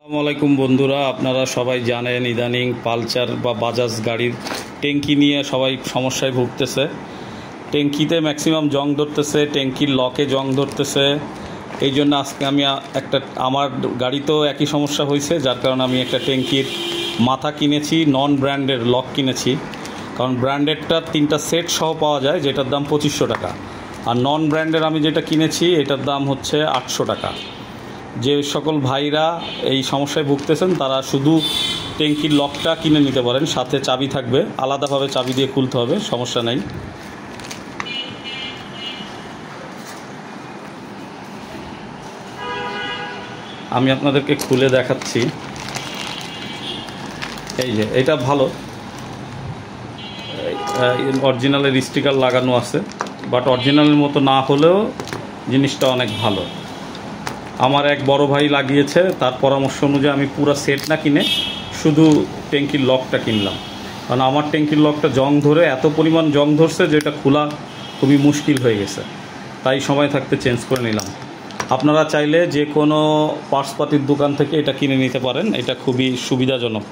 আসসালামু আলাইকুম বন্ধুরা, আপনারা সবাই জানেন ইদানিং পালসার বা বাজাজ গাড়ির ট্যাঙ্কি নিয়ে সবাই সমস্যায় ভুগতেছে। ট্যাঙ্কিতে ম্যাক্সিমাম জং ধরতেছে, ট্যাঙ্কির লকে জং ধরতেছে। এই জন্য আজকে আমি আমার গাড়িতেও একই সমস্যা হয়েছে, যার কারণে আমি একটা ট্যাঙ্কির মাথা কিনেছি, নন ব্র্যান্ডের লক কিনেছি। কারণ ব্র্যান্ডেডটা 3টা সেট সহ পাওয়া যায়, যেটার দাম 2500 টাকা। আর নন ব্র্যান্ডের আমি যেটা কিনেছি এটার দাম হচ্ছে 800 টাকা। যে সকল ভাইরা এই সমস্যায় ভুগতেছেন তারা শুধু ট্যাঙ্কির লকটা কিনে নিতে পারেন, সাথে চাবি থাকবে, আলাদাভাবে চাবি দিয়ে খুলতে হবে, সমস্যা নেই। আমি আপনাদেরকে খুলে দেখাচ্ছি। এই যে এটা ভালো, অরিজিনালের স্টিকার লাগানো আছে, বাট অরিজিনালের মতো না হলেও জিনিসটা অনেক ভালো। আমার এক বড় ভাই লাগিয়েছে, তার পরামর্শ অনুযায়ী আমি পুরো সেট না কিনে শুধু ট্যাঙ্কির লকটা কিনলাম। কারণ আমার ট্যাঙ্কির লকটা জং ধরে এত পরিমাণ জং ধরছে যে এটা খোলা খুবই মুশকিল হয়ে গেছে, তাই সময় থাকতে চেঞ্জ করে নিলাম। আপনারা চাইলে যে কোনো পার্টসপাতির দোকান থেকে এটা কিনে নিতে পারেন, এটা খুবই সুবিধাজনক।